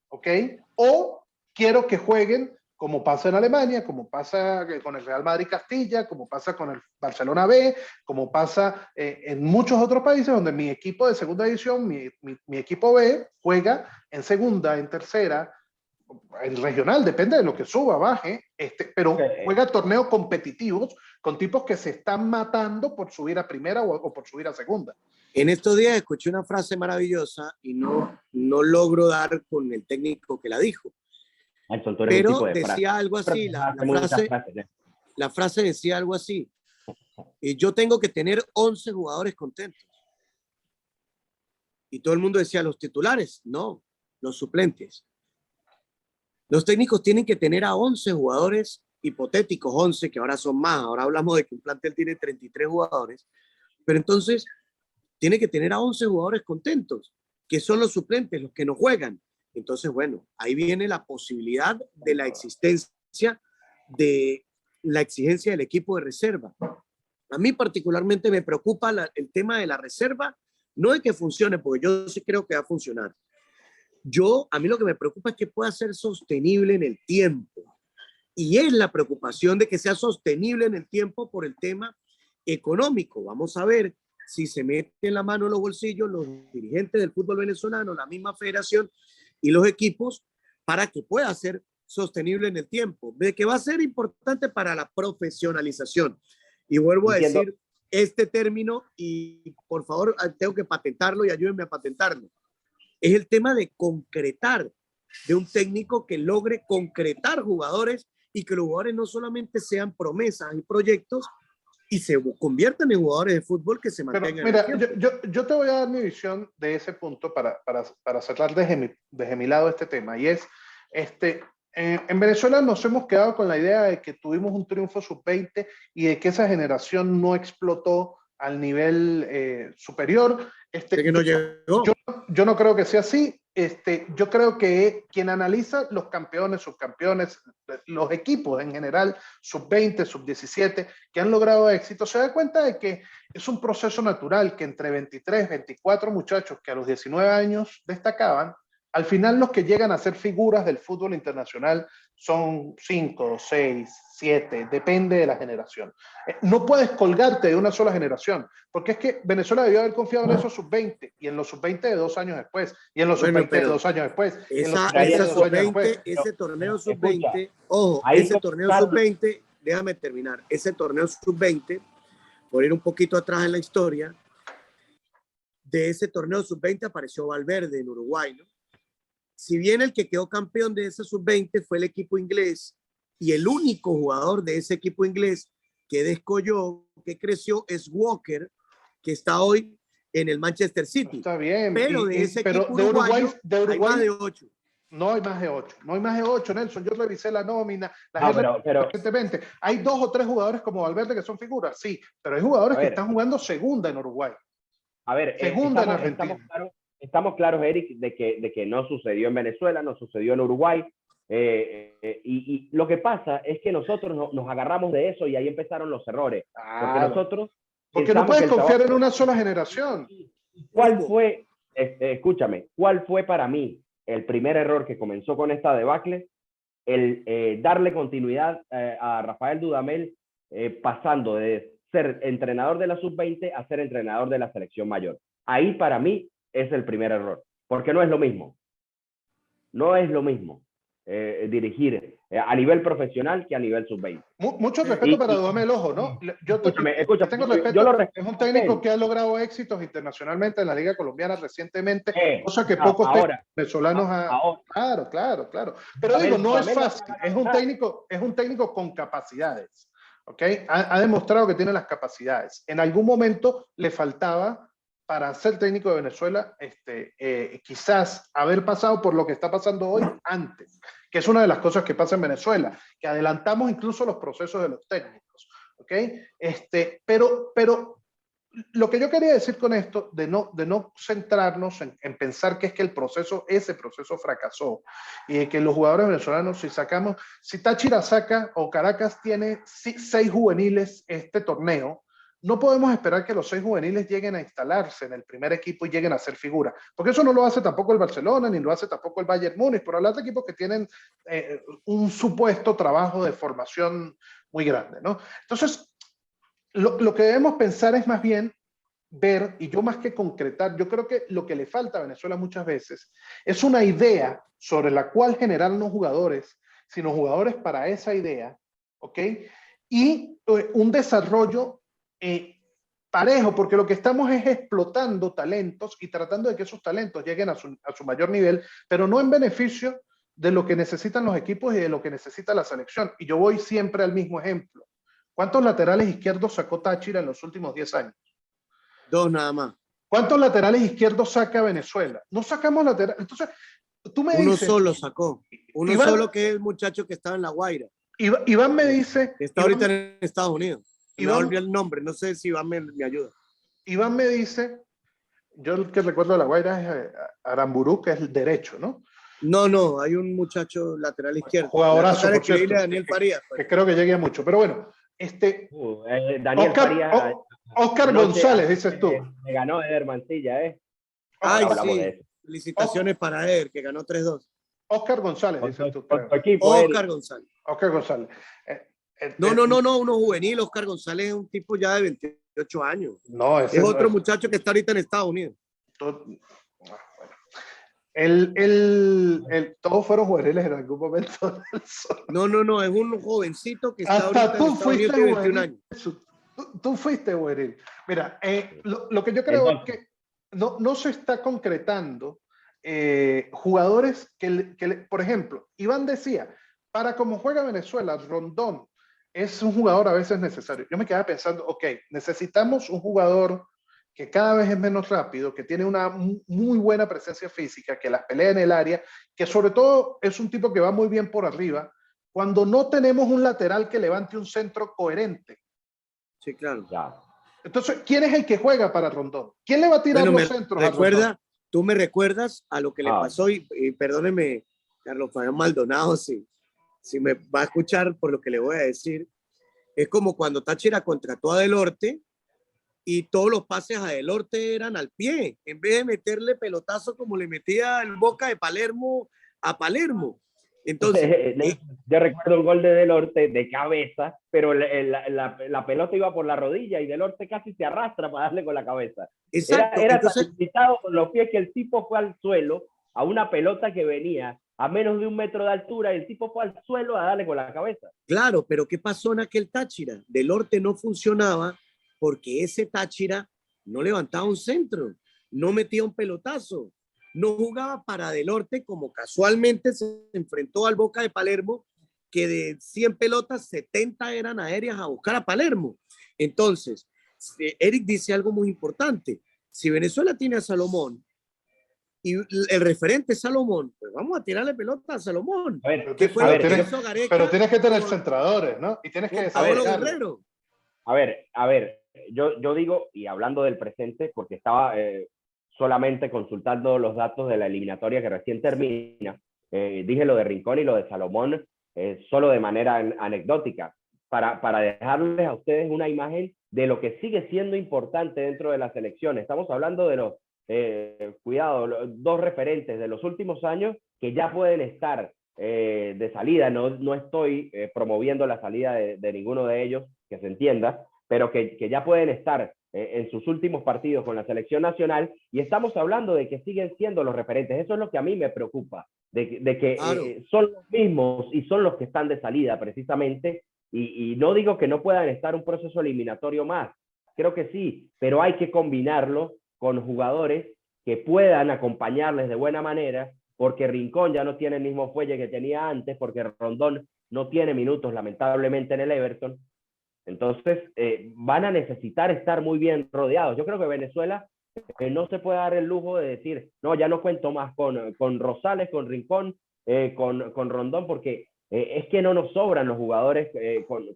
¿ok? O quiero que jueguen como pasa en Alemania, como pasa con el Real Madrid Castilla, como pasa con el Barcelona B, como pasa en muchos otros países donde mi equipo de segunda división, mi equipo B, juega en segunda, en tercera, en regional, depende de lo que suba, baje, pero juega torneos competitivos con tipos que se están matando por subir a primera o por subir a segunda. En estos días escuché una frase maravillosa y no logro dar con el técnico que la dijo. Pero decía algo así, la frase decía algo así, yo tengo que tener 11 jugadores contentos. Y todo el mundo decía, los titulares, no, los suplentes. Los técnicos tienen que tener a 11 jugadores hipotéticos, 11 que ahora son más, ahora hablamos de que un plantel tiene 33 jugadores, pero entonces tiene que tener a 11 jugadores contentos, que son los suplentes, los que no juegan. Entonces, bueno, ahí viene la posibilidad de la existencia de la exigencia del equipo de reserva. A mí particularmente me preocupa el tema de la reserva, no de que funcione, porque yo sí creo que va a funcionar. A mí lo que me preocupa es que pueda ser sostenible en el tiempo. Y es la preocupación de que sea sostenible en el tiempo por el tema económico. Vamos a ver si se meten la mano en los bolsillos los dirigentes del fútbol venezolano, la misma federación y los equipos para que pueda ser sostenible en el tiempo, de que va a ser importante para la profesionalización. Y vuelvo a decir este término y por favor tengo que patentarlo y ayúdenme a patentarlo. Es el tema de concretar, de un técnico que logre concretar jugadores y que los jugadores no solamente sean promesas y proyectos y se conviertan en jugadores de fútbol que se mantengan. Pero, mira, yo te voy a dar mi visión de ese punto para cerrar desde mi lado este tema. Y es, en Venezuela nos hemos quedado con la idea de que tuvimos un triunfo sub-20 y de que esa generación no explotó al nivel superior. Que no llegó. Yo no creo que sea así. Yo creo que quien analiza los campeones, subcampeones, los equipos en general, sub-20, sub-17, que han logrado éxito, se da cuenta de que es un proceso natural que entre 23, 24 muchachos que a los 19 años destacaban, al final los que llegan a ser figuras del fútbol internacional son 5, 6, 7, depende de la generación. No puedes colgarte de una sola generación, porque es que Venezuela debió haber confiado en esos sub-20 y en los sub-20 de 2 años después, y en los sub-20 de 2 años después. Ese torneo sub-20, ojo, ese torneo sub-20, déjame terminar, ese torneo sub-20, por ir un poquito atrás en la historia, de ese torneo sub-20 apareció Valverde en Uruguay, ¿no? Si bien el que quedó campeón de ese sub-20 fue el equipo inglés y el único jugador de ese equipo inglés que descolló, que creció, es Walker, que está hoy en el Manchester City. Está bien. Pero de ese equipo Uruguay hay más de 8. No hay más de 8. No hay más de 8, Nelson. Yo revisé la nómina. Pero hay 2 o 3 jugadores como Valverde que son figuras, sí, pero hay jugadores que están jugando segunda en Uruguay. A ver, segunda en Argentina. Estamos claros, Eric, de que no sucedió en Venezuela, no sucedió en Uruguay. Y lo que pasa es que nosotros nos agarramos de eso y ahí empezaron los errores. Porque no puedes confiar en una sola generación. ¿Cuál fue, escúchame, cuál fue para mí el primer error que comenzó con esta debacle? El darle continuidad a Rafael Dudamel, pasando de ser entrenador de la sub-20 a ser entrenador de la selección mayor. Ahí para mí es el primer error, porque no es lo mismo. No es lo mismo dirigir a nivel profesional que a nivel sub-20. Mucho respeto para Dudamel, ojo, ¿no? Escúchame, tengo respeto. Es un técnico que ha logrado éxitos internacionalmente en la Liga Colombiana recientemente, cosa que pocos venezolanos han... Claro. Pero digo, no es fácil. Es un técnico con capacidades. ¿Okay? Ha demostrado que tiene las capacidades. En algún momento le faltaba para ser técnico de Venezuela, quizás haber pasado por lo que está pasando hoy antes, que es una de las cosas que pasa en Venezuela, que adelantamos incluso los procesos de los técnicos, ¿ok? Pero lo que yo quería decir con esto, de no centrarnos en pensar que es que ese proceso fracasó, y que los jugadores venezolanos, si Táchira saca o Caracas tiene 6 juveniles este torneo, no podemos esperar que los 6 juveniles lleguen a instalarse en el primer equipo y lleguen a ser figuras, porque eso no lo hace tampoco el Barcelona, ni lo hace tampoco el Bayern Múnich, por hablar de equipos que tienen un supuesto trabajo de formación muy grande, ¿no? Entonces, lo que debemos pensar es más bien ver, y yo más que concretar, yo creo que lo que le falta a Venezuela muchas veces es una idea sobre la cual generar no jugadores, sino jugadores para esa idea, ¿ok? Y un desarrollo parejo, porque lo que estamos es explotando talentos y tratando de que esos talentos lleguen a su mayor nivel, pero no en beneficio de lo que necesitan los equipos y de lo que necesita la selección. Y yo voy siempre al mismo ejemplo. ¿Cuántos laterales izquierdos sacó Táchira en los últimos 10 años? 2 nada más. ¿Cuántos laterales izquierdos saca Venezuela? No sacamos laterales. Entonces, tú me dices... Uno solo sacó. Uno solo, que es el muchacho que estaba en La Guaira. Iván me dice... Que está ahorita en Estados Unidos. Me olvidé el nombre, no sé si Iván me ayuda. Iván me dice, yo el que recuerdo de La Guaira es Aramburú, que es el derecho, ¿no? No, hay un muchacho lateral izquierdo. Jugadorazo, por cierto, Daniel Farías. Que creo que llegue mucho, pero bueno, Daniel Farías, Oscar González, dices tú. Me ganó Eder Mancilla, Ay, sí. Felicitaciones para Eder, que ganó 3-2. Oscar González, dices tú. Oscar González. Oscar González. No, uno juvenil. Oscar González es un tipo ya de 28 años. No, es otro muchacho que está ahorita en Estados Unidos. Todos fueron juveniles en algún momento. No, es un jovencito que está Hasta ahorita en tú Estados Unidos, fuiste tiene 21 juvenil. años. Tú fuiste juvenil. Mira, lo que yo creo es Entonces, que no se está concretando jugadores por ejemplo, Iván decía, para como juega Venezuela, Rondón es un jugador a veces necesario. Yo me quedaba pensando, ok, necesitamos un jugador que cada vez es menos rápido, que tiene una muy buena presencia física, que las pelea en el área, que sobre todo es un tipo que va muy bien por arriba, cuando no tenemos un lateral que levante un centro coherente. Sí, claro. ya. Entonces, ¿quién es el que juega para Rondón? ¿Quién le va a tirar Bueno, los centros a Rondón? tú me recuerdas a lo que le Ah, pasó, y perdóneme, Carlos Fabián Maldonado, si me va a escuchar por lo que le voy a decir. Es como cuando Táchira contrató a Delorte y todos los pases a Delorte eran al pie, en vez de meterle pelotazo como le metía el Boca de Palermo a Palermo. Entonces, yo recuerdo un gol de Delorte de cabeza, pero la pelota iba por la rodilla y Delorte casi se arrastra para darle con la cabeza. exacto. Era tan Entonces, limitado con los pies que el tipo fue al suelo a una pelota que venía a menos de 1 metro de altura y el tipo fue al suelo a darle con la cabeza. claro, pero ¿qué pasó en aquel Táchira? Delorte no funcionaba porque ese Táchira no levantaba un centro, no metía un pelotazo, no jugaba para Delorte como casualmente se enfrentó al Boca de Palermo, que de 100 pelotas, 70 eran aéreas a buscar a Palermo. Entonces, Eric dice algo muy importante. Si Venezuela tiene a Salomón y el referente es Salomón, pues vamos a tirarle pelota a Salomón. A ver, ¿Qué fue a lo ver, que tienes, hizo pero Gareca tienes que tener con, centradores, ¿no? Y tienes que con Paolo desarrollarlo. Guerrero? a ver, yo digo, y hablando del presente, porque estaba solamente consultando los datos de la eliminatoria que recién termina, dije lo de Rincón y lo de Salomón solo de manera anecdótica, para dejarles a ustedes una imagen de lo que sigue siendo importante dentro de la selección. Estamos hablando de los, cuidado, los dos referentes de los últimos años que ya pueden estar de salida. No estoy promoviendo la salida de ninguno de ellos, que se entienda, pero que ya pueden estar en sus últimos partidos con la selección nacional, y estamos hablando de que siguen siendo los referentes. Eso es lo que a mí me preocupa, de que Claro. son los mismos y son los que están de salida precisamente, y no digo que no puedan estar un proceso eliminatorio más, creo que sí, pero hay que combinarlo con jugadores que puedan acompañarles de buena manera, porque Rincón ya no tiene el mismo fuelle que tenía antes, porque Rondón no tiene minutos lamentablemente en el Everton. Entonces, van a necesitar estar muy bien rodeados. Yo creo que Venezuela no se puede dar el lujo de decir, no, ya no cuento más con Rosales, con Rincón, con Rondón, porque es que no nos sobran los jugadores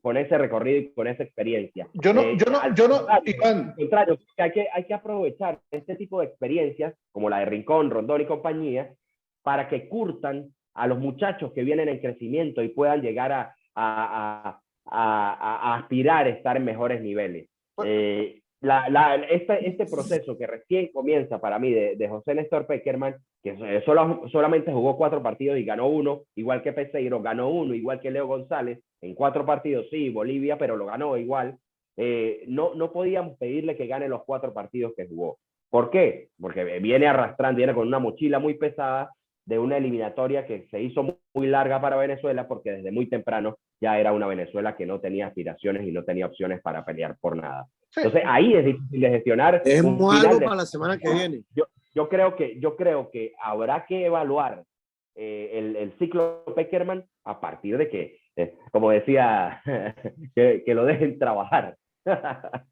con ese recorrido y con esa experiencia. Iván, Al contrario, hay que aprovechar este tipo de experiencias, como la de Rincón, Rondón y compañía, para que curtan a los muchachos que vienen en crecimiento y puedan llegar a aspirar a estar en mejores niveles. Este proceso que recién comienza para mí de José Néstor Peckerman, que solamente jugó 4 partidos y ganó 1, igual que Peseiro, ganó 1, igual que Leo González, en 4 partidos, sí, Bolivia, pero lo ganó igual. No podíamos pedirle que gane los 4 partidos que jugó. ¿Por qué? Porque viene arrastrando, viene con una mochila muy pesada de una eliminatoria que se hizo muy larga para Venezuela, porque desde muy temprano ya era una Venezuela que no tenía aspiraciones y no tenía opciones para pelear por nada. sí, Entonces ahí es difícil de gestionar un Tenemos final algo de... para la semana que viene. Yo creo que habrá que evaluar el ciclo Peckerman a partir de que, como decía, que lo dejen trabajar.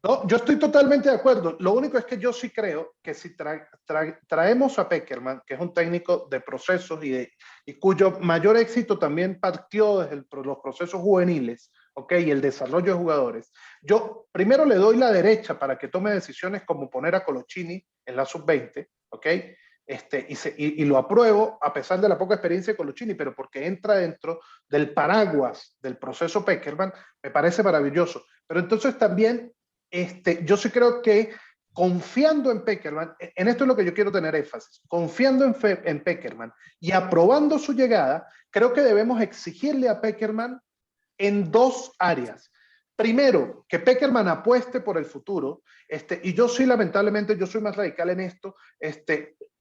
no, yo estoy totalmente de acuerdo. Lo único es que yo sí creo que si traemos a Peckerman, que es un técnico de procesos y cuyo mayor éxito también partió desde los procesos juveniles, ¿ok? Y el desarrollo de jugadores. Yo primero le doy la derecha para que tome decisiones como poner a Colochini en la sub-20, ¿ok? Y lo apruebo a pesar de la poca experiencia de Colochini, pero porque entra dentro del paraguas del proceso Peckerman, me parece maravilloso. Pero entonces también, yo sí creo que confiando en Peckerman, en esto es lo que yo quiero tener énfasis, confiando en Peckerman y aprobando su llegada, creo que debemos exigirle a Peckerman en 2 áreas. Primero, que Peckerman apueste por el futuro, y yo sí, lamentablemente, yo soy más radical en esto,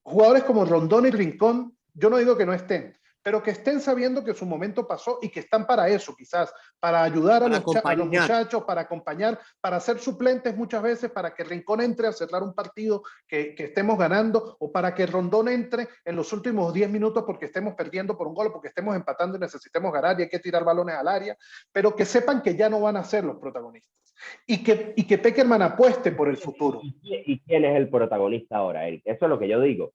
jugadores como Rondón y Rincón, yo no digo que no estén, pero que estén sabiendo que su momento pasó y que están para eso, quizás, para ayudar a los muchachos, para acompañar, para ser suplentes muchas veces, para que Rincón entre a cerrar un partido que estemos ganando, o para que Rondón entre en los últimos 10 minutos porque estemos perdiendo por un gol, porque estemos empatando y necesitemos ganar y hay que tirar balones al área, pero que sepan que ya no van a ser los protagonistas. Y que Pekerman apueste por el futuro. ¿Y quién es el protagonista ahora, Eric? Eso es lo que yo digo.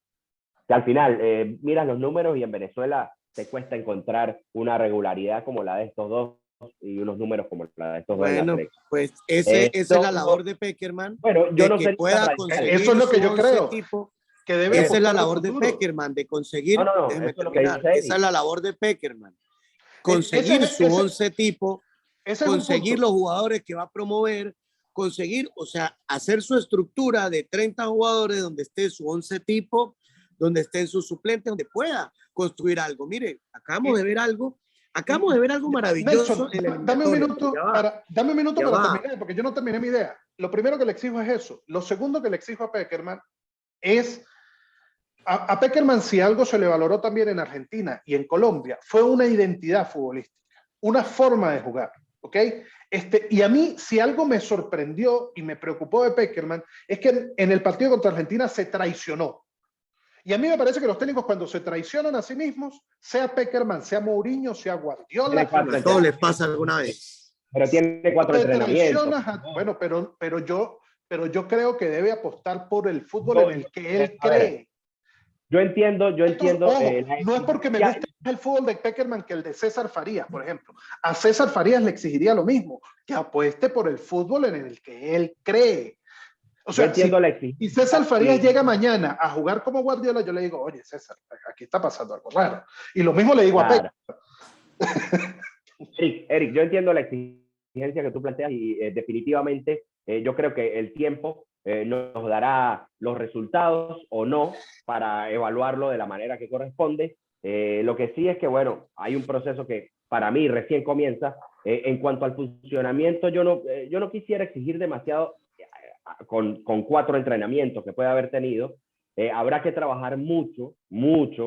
Que al final, miras los números y en Venezuela te cuesta encontrar una regularidad como la de estos dos y unos números como la de estos dos. Bueno, pues esa es la labor de Pekerman. Bueno, yo no sé. Pueda conseguir eso es lo que yo creo. Tipo, que debe esa es la labor de Pekerman, de conseguir. Eso es lo que dice esa es la labor de Pekerman. Conseguir su 11 tipo, conseguir los jugadores que va a promover, conseguir, o sea, hacer su estructura de 30 jugadores donde esté su 11 tipo, donde estén sus suplentes, donde pueda construir algo. Mire, acabamos de ver algo maravilloso. Nelson, dame un minuto para terminar, porque yo no terminé mi idea. Lo primero que le exijo es eso. Lo segundo que le exijo a Pekerman es, a Pekerman, si algo se le valoró también en Argentina y en Colombia, fue una identidad futbolística, una forma de jugar, ¿ok? Y a mí, si algo me sorprendió y me preocupó de Pekerman, es que en el partido contra Argentina se traicionó. Y a mí me parece que los técnicos, cuando se traicionan a sí mismos, sea Pekerman, sea Mourinho, sea Guardiola, todo les pasa alguna vez. Pero tiene 4 entrenamientos. Bueno, pero yo creo que debe apostar por el fútbol en el que él cree. Yo entiendo. No es porque me guste el fútbol de Pekerman que el de César Farías, por ejemplo. A César Farías le exigiría lo mismo, que apueste por el fútbol en el que él cree. O sea, y César Farías llega mañana a jugar como Guardiola, yo le digo, oye, César, aquí está pasando algo raro. Y lo mismo le digo a Pekerman. Eric, yo entiendo la exigencia que tú planteas y definitivamente yo creo que el tiempo nos dará los resultados o no para evaluarlo de la manera que corresponde. Lo que sí es que, bueno, hay un proceso que para mí recién comienza. En cuanto al funcionamiento, yo no quisiera exigir demasiado con 4 entrenamientos que puede haber tenido. Habrá que trabajar mucho,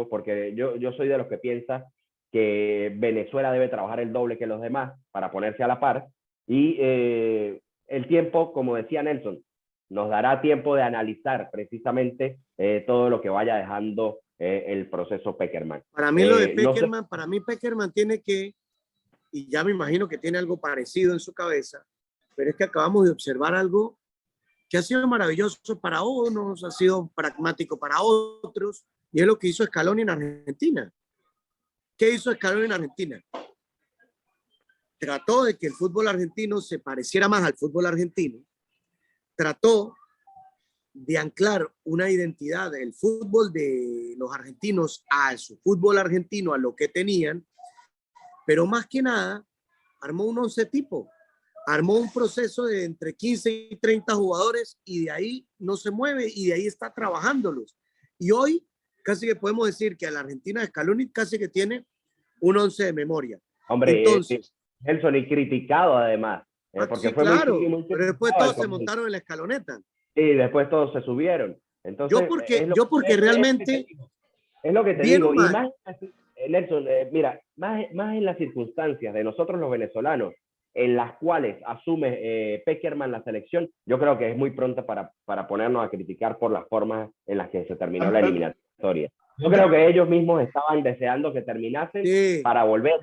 porque yo soy de los que piensa que Venezuela debe trabajar el doble que los demás para ponerse a la par. Y el tiempo, como decía Nelson, nos dará tiempo de analizar precisamente todo lo que vaya dejando el proceso Pekerman. Para mí lo de Pekerman, no sé. Para mí Pekerman tiene que, y ya me imagino que tiene algo parecido en su cabeza, pero es que acabamos de observar algo que ha sido maravilloso para unos, ha sido pragmático para otros, y es lo que hizo Scaloni en Argentina. ¿Qué hizo Scaloni en Argentina? Trató de que el fútbol argentino se pareciera más al fútbol argentino, trató de anclar una identidad del fútbol de los argentinos a su fútbol argentino, a lo que tenían, pero más que nada armó un 11 tipo, armó un proceso de entre 15 y 30 jugadores y de ahí no se mueve y de ahí está trabajándolos. Y hoy casi que podemos decir que a la Argentina de Scaloni casi que tiene un 11 de memoria. Hombre, entonces, Nelson, y criticado además. Porque sí, fue claro, muy pero después todos se montaron en la escaloneta. Y después todos se subieron. Entonces, yo porque realmente... Es lo que te digo. Y más, Nelson, mira, más en las circunstancias de nosotros los venezolanos, en las cuales asume Pekerman la selección, yo creo que es muy pronto para ponernos a criticar por las formas en las que se terminó la eliminatoria. Yo creo que ellos mismos estaban deseando que terminasen para volver.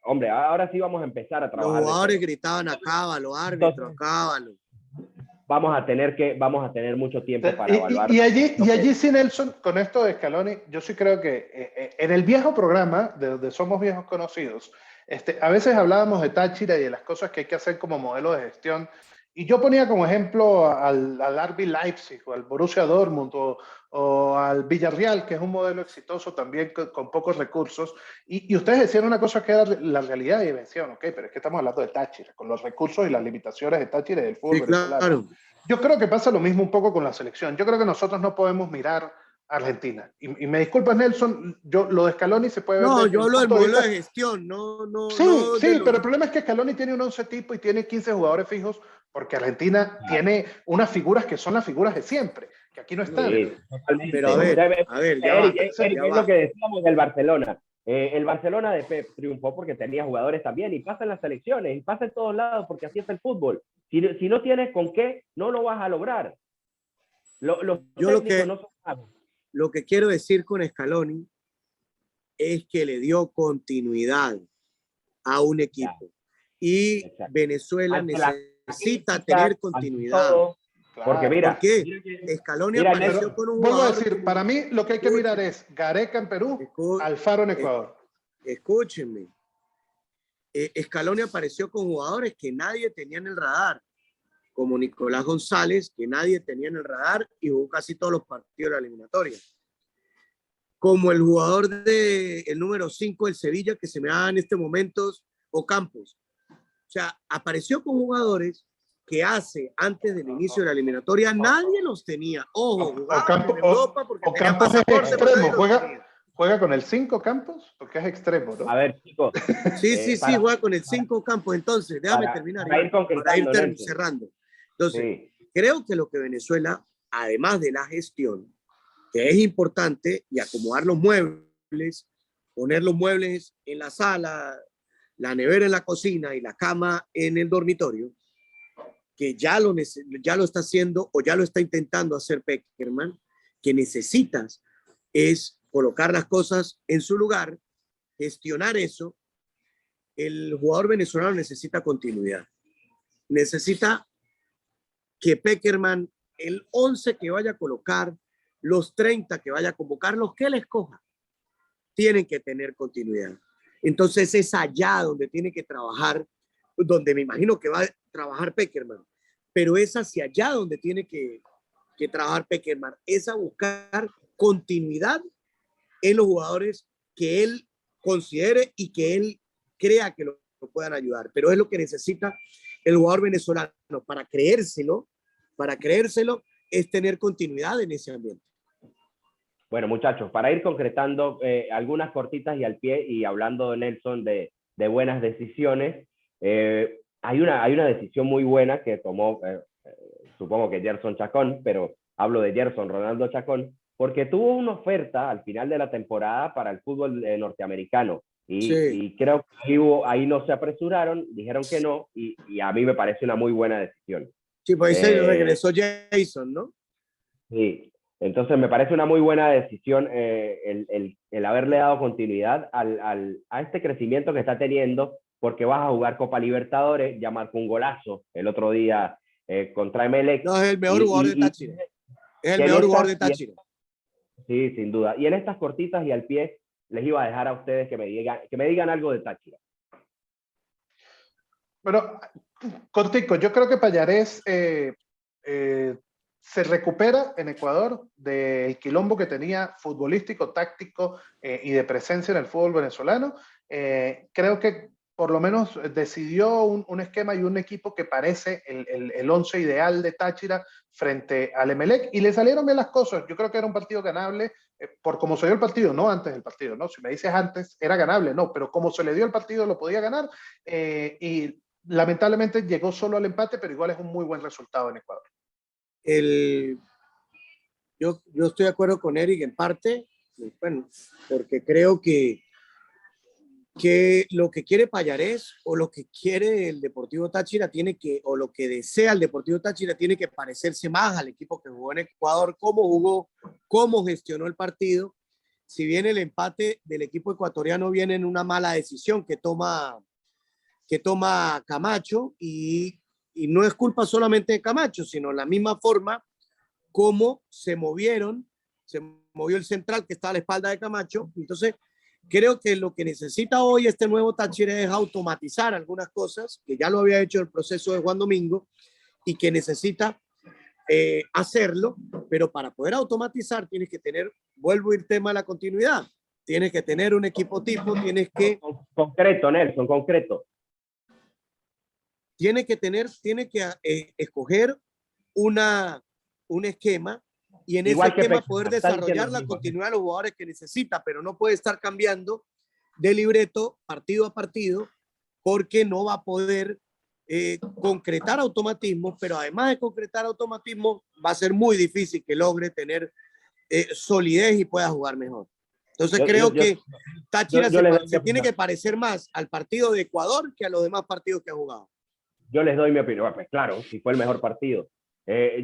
Hombre, ahora sí vamos a empezar a trabajar. Los jugadores gritaban acábalo, árbitro, acábalo. Vamos a tener mucho tiempo para evaluar. Y allí sí, Nelson, con esto de Scaloni, yo sí creo que en el viejo programa, de donde somos viejos conocidos, a veces hablábamos de Táchira y de las cosas que hay que hacer como modelo de gestión. Y yo ponía como ejemplo al RB Leipzig o al Borussia Dortmund o al Villarreal, que es un modelo exitoso también con pocos recursos. Y ustedes decían una cosa que era la realidad y decían, ok, pero es que estamos hablando de Táchira, con los recursos y las limitaciones de Táchira y del fútbol venezolano. Claro. Yo creo que pasa lo mismo un poco con la selección. Yo creo que nosotros no podemos mirar a Argentina. Y me disculpas, Nelson, lo de Scaloni se puede ver... No, yo hablo del modelo de gestión, no... Sí, pero el problema es que Scaloni tiene un 11 tipo y tiene 15 jugadores fijos, porque Argentina tiene unas figuras que son las figuras de siempre, que aquí no están. Sí, totalmente. Pero a ver, ya Eric, va, Eric, ya es va. lo que decíamos del Barcelona. El Barcelona de Pep triunfó porque tenía jugadores también, y pasa en las selecciones, y pasa en todos lados, porque así es el fútbol. Si no tienes con qué, no lo vas a lograr. Los Yo técnicos no son magos. lo que quiero decir con Scaloni es que le dio continuidad a un equipo. Y Exacto. Venezuela Ante la necesita crítica, tener ante continuidad. todo, porque Claro. mira, ¿Por qué? mira que- Scaloni mira, apareció Nelson, con un Vuelvo a jugador. decir, para mí lo que hay que mirar es Gareca en Perú, Escu- Alfaro en Ecuador. Escúchenme. Scaloni apareció con jugadores que nadie tenía en el radar, como Nicolás González, que nadie tenía en el radar y jugó casi todos los partidos de la eliminatoria. Como el jugador el número 5 del Sevilla, que se me da en este momento, Ocampos. O sea, apareció con jugadores que antes del inicio de la eliminatoria, nadie los tenía. Ojo, jugaban en Europa porque tenían Ocampos es pasaporte, pero extremo, nadie los tenía. juega con el 5 Campos, porque es extremo, ¿no? a ver, chicos, Sí, para, juega con el 5 Campos. Entonces, déjame terminar. para ir concretando, Nelson. Cerrando. Entonces, Sí. creo que lo que Venezuela, además de la gestión, que es importante, y acomodar los muebles, poner los muebles en la sala, la nevera en la cocina y la cama en el dormitorio, que ya lo está haciendo o ya lo está intentando hacer Peckerman, que necesitas es colocar las cosas en su lugar, gestionar eso. El jugador venezolano necesita continuidad. Necesita que Peckerman, el 11 que vaya a colocar, los 30 que vaya a convocar, los que él escoja, tienen que tener continuidad. Entonces es allá donde tiene que trabajar, donde me imagino que va a trabajar Peckerman, pero es hacia allá donde tiene que trabajar Peckerman, es a buscar continuidad en los jugadores que él considere y que él crea que lo puedan ayudar. Pero es lo que necesita el jugador venezolano para creérselo, es tener continuidad en ese ambiente. Bueno, muchachos, para ir concretando algunas cortitas y al pie, y hablando de Nelson de buenas decisiones, hay una decisión muy buena que tomó, supongo que Gerson Chacón, pero hablo de Gerson Ronaldo Chacón, porque tuvo una oferta al final de la temporada para el fútbol norteamericano. Y creo que ahí no se apresuraron, dijeron que no, y a mí me parece una muy buena decisión. Sí, pues ahí se regresó Jason, ¿no? Sí, entonces me parece una muy buena decisión el haberle dado continuidad a este crecimiento que está teniendo, porque vas a jugar Copa Libertadores, ya marcó un golazo el otro día contra Emelec. No, es el mejor jugador de Táchira. Es el mejor jugador de Táchira. Sí, sin duda. Y en estas cortitas y al pie, les iba a dejar a ustedes que me digan algo de Táchira. Bueno, cortico, yo creo que Pallarés se recupera en Ecuador del quilombo que tenía futbolístico, táctico y de presencia en el fútbol venezolano. Creo que por lo menos decidió un esquema y un equipo que parece el 11 ideal de Táchira frente al Emelec, y le salieron bien las cosas. Yo creo que era un partido ganable por cómo se dio el partido, no antes del partido, ¿no? Si me dices antes, era ganable, no, pero como se le dio el partido lo podía ganar, y lamentablemente llegó solo al empate, pero igual es un muy buen resultado en Ecuador. Yo estoy de acuerdo con Eric en parte, bueno, porque creo que lo que quiere Pallarés o lo que quiere el Deportivo Táchira o lo que desea el Deportivo Táchira tiene que parecerse más al equipo que jugó en Ecuador, cómo jugó, cómo gestionó el partido. Si bien el empate del equipo ecuatoriano viene en una mala decisión que toma Camacho, y no es culpa solamente de Camacho, sino la misma forma como se movió el central que está a la espalda de Camacho. Entonces, creo que lo que necesita hoy este nuevo Táchira es automatizar algunas cosas, que ya lo había hecho el proceso de Juan Domingo, y que necesita hacerlo, pero para poder automatizar tienes que tener, vuelvo a ir tema de la continuidad, tienes que tener un equipo tipo, tienes que... Concreto, Nelson, concreto. Tiene que escoger un esquema, y en ese esquema poder desarrollar la continuidad de los jugadores que necesita, pero no puede estar cambiando de libreto partido a partido, porque no va a poder concretar automatismos, pero además de concretar automatismos, va a ser muy difícil que logre tener solidez y pueda jugar mejor. Entonces creo que Táchira se tiene que parecer más al partido de Ecuador que a los demás partidos que ha jugado. Yo les doy mi opinión. Pues claro, si fue el mejor partido.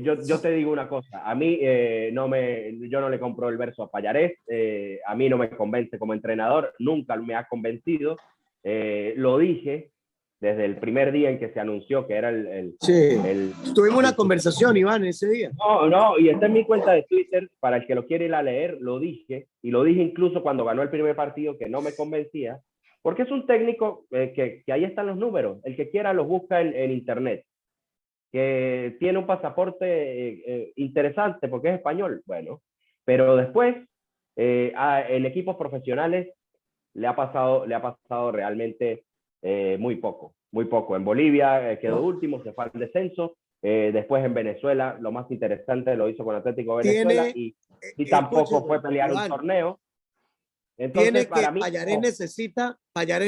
Yo te digo una cosa, a mí yo no le compro el verso a Pallarés, a mí no me convence como entrenador, nunca me ha convencido, lo dije desde el primer día en que se anunció que era tuvimos una conversación, Iván, ese día. No, y está en mi cuenta de Twitter, para el que lo quiere ir a leer, lo dije, y lo dije incluso cuando ganó el primer partido, que no me convencía, porque es un técnico que ahí están los números, el que quiera los busca en internet, que tiene un pasaporte interesante porque es español, bueno, pero después en equipos profesionales le ha pasado realmente muy poco. En Bolivia quedó último, se fue al descenso, después en Venezuela, lo más interesante lo hizo con Atlético Venezuela y tampoco fue a pelear un torneo. Entonces, para mí, Pallarés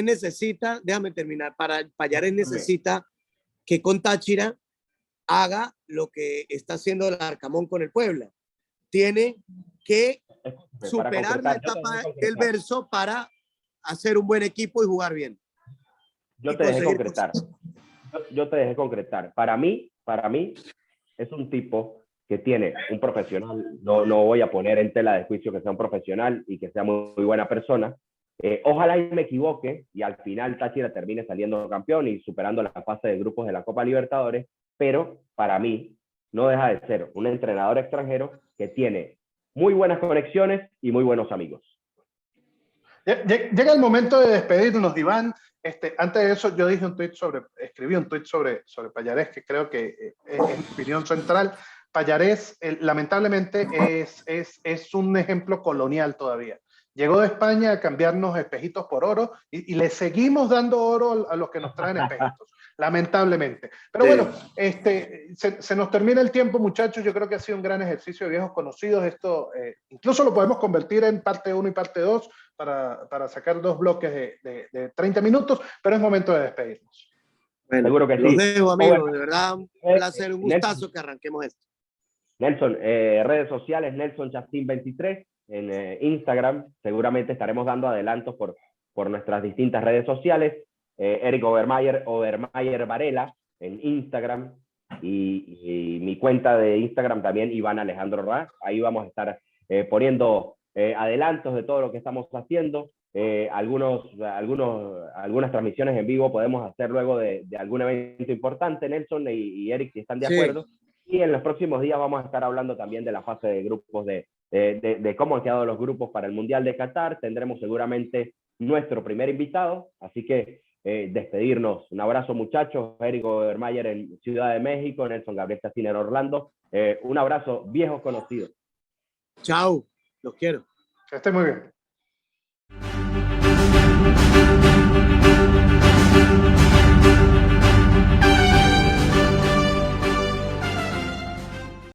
necesita, déjame terminar, Pallarés necesita que con Táchira haga lo que está haciendo el Arcamón con el Puebla. Tiene que superar la etapa del verso para hacer un buen equipo y jugar bien. Yo te dejé concretar. Para mí es un tipo que tiene un profesional, no voy a poner en tela de juicio que sea un profesional y que sea muy buena persona. Ojalá y me equivoque y al final Táchira termine saliendo campeón y superando la fase de grupos de la Copa Libertadores, pero para mí no deja de ser un entrenador extranjero que tiene muy buenas conexiones y muy buenos amigos. Llega el momento de despedirnos, Iván. Antes de eso, yo escribí un tuit sobre Pallarés, que creo que es opinión central. Pallarés, lamentablemente, es un ejemplo colonial todavía. Llegó de España a cambiarnos espejitos por oro y le seguimos dando oro a los que nos traen espejitos, lamentablemente. Pero bueno, se nos termina el tiempo, muchachos. Yo creo que ha sido un gran ejercicio de viejos conocidos. Esto incluso lo podemos convertir en parte 1 y parte 2 para sacar 2 bloques de 30 minutos, pero es momento de despedirnos. Bueno, seguro que los dejo, amigos. De verdad, un placer, un gustazo que arranquemos esto. Nelson, redes sociales, Nelson Chastín 23 en Instagram. Seguramente estaremos dando adelantos por nuestras distintas redes sociales. Eric Obermayer Varela en Instagram y mi cuenta de Instagram también, Iván Alejandro Ra. Ahí vamos a estar poniendo adelantos de todo lo que estamos haciendo. Algunas transmisiones en vivo podemos hacer luego de algún evento importante, Nelson y Eric, si están de acuerdo. Y en los próximos días vamos a estar hablando también de la fase de grupos, de cómo han quedado los grupos para el Mundial de Qatar. Tendremos seguramente nuestro primer invitado, así que despedirnos. Un abrazo, muchachos. Eric Obermayer en Ciudad de México, Nelson Gabriel Chastín en Orlando. Un abrazo, viejos conocidos. Chao, los quiero. Que esté muy bien.